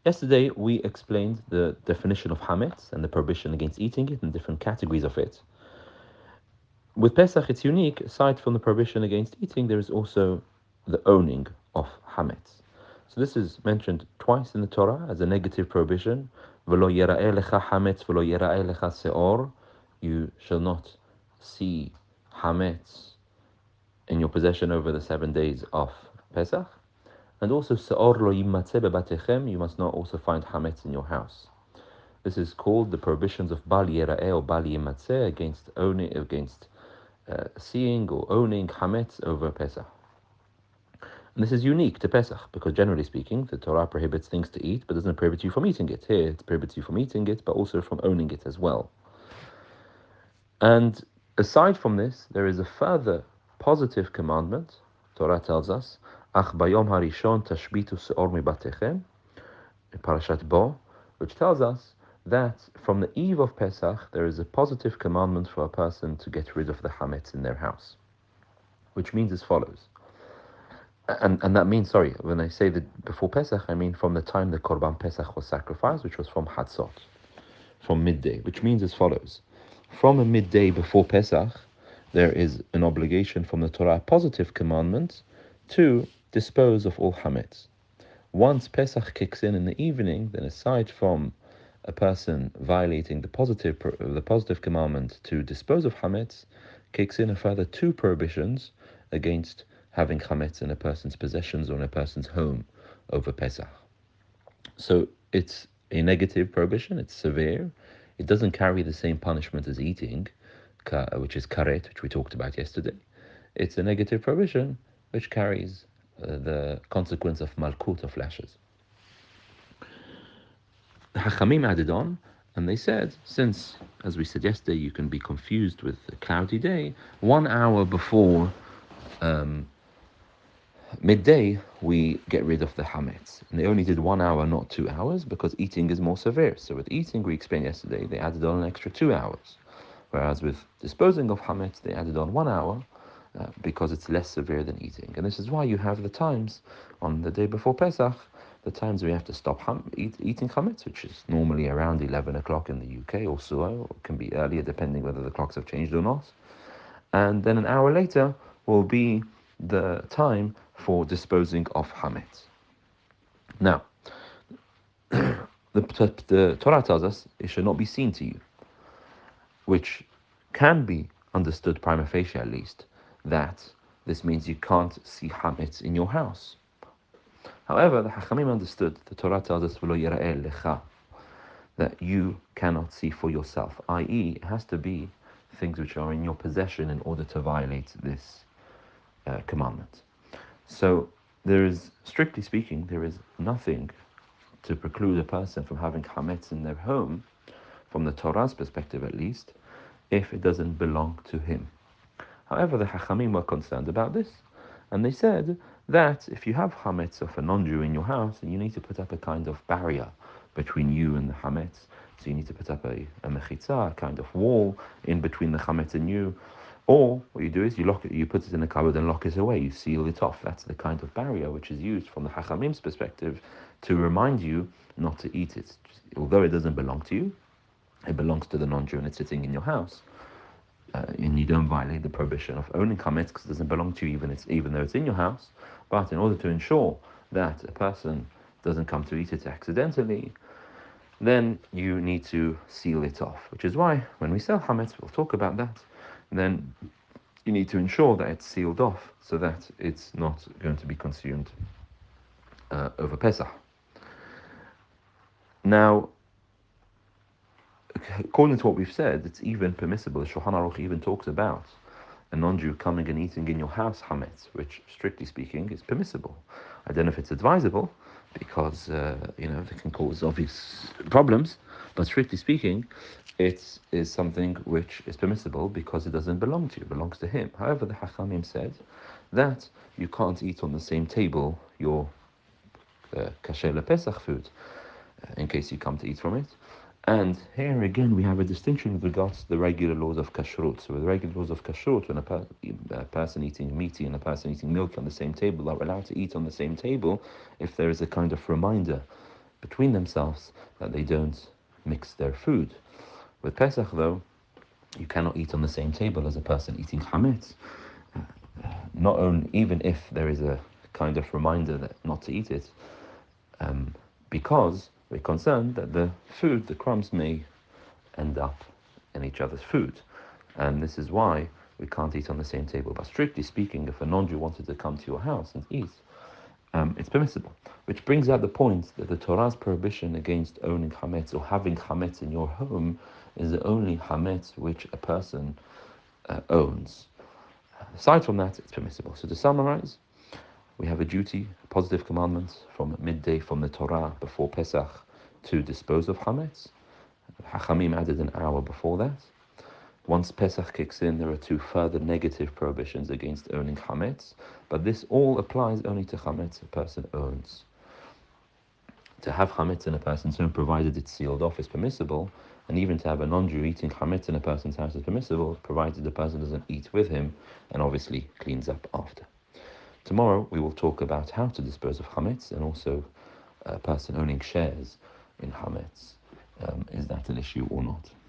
Yesterday, we explained the definition of hametz and the prohibition against eating it and different categories of it. With Pesach, it's unique. Aside from the prohibition against eating, there is also the owning of hametz. So this is mentioned twice in the Torah as a negative prohibition. V'lo yera'eh lecha hametz, v'lo yera'eh lecha seor. You shall not see hametz in your possession over the 7 days of Pesach. And also, seor lo yimatzeh bebatechem. You must not also find hametz in your house. This is called the prohibitions of bal yera'eh or bal yimatzeh, against owning, against seeing or owning hametz over Pesach. And this is unique to Pesach because, generally speaking, the Torah prohibits things to eat but doesn't prohibit you from eating it. Here, it prohibits you from eating it but also from owning it as well. And aside from this, there is a further positive commandment. Torah tells us, Ach bayom harishon tashbitu seor mibatechem, in Parashat Bo, which tells us that from the eve of Pesach, there is a positive commandment for a person to get rid of the hametz in their house, which means as follows. And that means, sorry, when I say that before Pesach, I mean from the time the Korban Pesach was sacrificed, which was from Hatzot, from midday, which means as follows. From a midday before Pesach, there is an obligation from the Torah, a positive commandment, to dispose of all hametz. Once Pesach kicks in the evening, then aside from a person violating the positive commandment to dispose of hametz, kicks in a further two prohibitions against having chametz in a person's possessions or in a person's home over Pesach. So it's a negative prohibition, it's severe, it doesn't carry the same punishment as eating, which is karet, which we talked about yesterday. It's a negative prohibition which carries the consequence of malkut, of lashes. The Hachamim added on, and they said, since, as we said yesterday, you can be confused with a cloudy day, 1 hour before midday, we get rid of the hametz. And they only did 1 hour, not 2 hours, because eating is more severe. So with eating, we explained yesterday, they added on an extra 2 hours. Whereas with disposing of hametz, they added on 1 hour, because it's less severe than eating. And this is why you have the times on the day before Pesach, the times we have to stop eating chametz, which is normally around 11 o'clock in the UK, or so, or it can be earlier depending whether the clocks have changed or not. And then an hour later will be the time for disposing of hametz. Now, the Torah tells us it should not be seen to you, which can be understood prima facie at least, that this means you can't see hametz in your house. However, the Hachamim understood, the Torah tells us, v'lo yera'eh lecha, that you cannot see for yourself, i.e., it has to be things which are in your possession in order to violate this commandment. So there is, strictly speaking, there is nothing to preclude a person from having hametz in their home, from the Torah's perspective at least, if it doesn't belong to him. However, the Hachamim were concerned about this, and they said that if you have hametz of a non-Jew in your house, then you need to put up a kind of barrier between you and the hametz. So you need to put up a mechitza, a kind of wall in between the chametz and you. Or what you do is you lock it, you put it in a cupboard and lock it away. You seal it off. That's the kind of barrier which is used from the Hachamim's perspective to remind you not to eat it. Although it doesn't belong to you, it belongs to the non-Jew and it's sitting in your house. And you don't violate the prohibition of owning chametz because it doesn't belong to you, even though it's in your house. But in order to ensure that a person doesn't come to eat it accidentally, then you need to seal it off, which is why when we sell hametz, we'll talk about that, then you need to ensure that it's sealed off so that it's not going to be consumed over Pesach. Now, according to what we've said, it's even permissible. The Shulchan Aruch even talks about a non-Jew coming and eating in your house hametz, which, strictly speaking, is permissible. I don't know if it's advisable, because they can cause obvious problems, but strictly speaking, it is something which is permissible because it doesn't belong to you, it belongs to him. However, the Hachamim said that you can't eat on the same table your kasher Pesach food, in case you come to eat from it. And here again we have a distinction with regards to the regular laws of kashrut. So with the regular laws of kashrut, when a person eating meaty and a person eating milk on the same table are allowed to eat on the same table if there is a kind of reminder between themselves that they don't mix their food. With Pesach, though, you cannot eat on the same table as a person eating chametz. Not only, even if there is a kind of reminder that not to eat it, because we're concerned that the food, the crumbs, may end up in each other's food. And this is why we can't eat on the same table. But strictly speaking, if a non-Jew wanted to come to your house and eat, it's permissible. Which brings out the point that the Torah's prohibition against owning chametz or having chametz in your home is the only chametz which a person owns. Aside from that, it's permissible. So to summarize, we have a duty, a positive commandment from midday from the Torah before Pesach to dispose of chametz. Hachamim added an hour before that. Once Pesach kicks in, there are two further negative prohibitions against owning chametz, but this all applies only to chametz a person owns. To have chametz in a person's home, provided it's sealed off, is permissible, and even to have a non-Jew eating chametz in a person's house is permissible, provided the person doesn't eat with him and obviously cleans up after. Tomorrow we will talk about how to dispose of chametz and also a person owning shares in chametz. Is that an issue or not?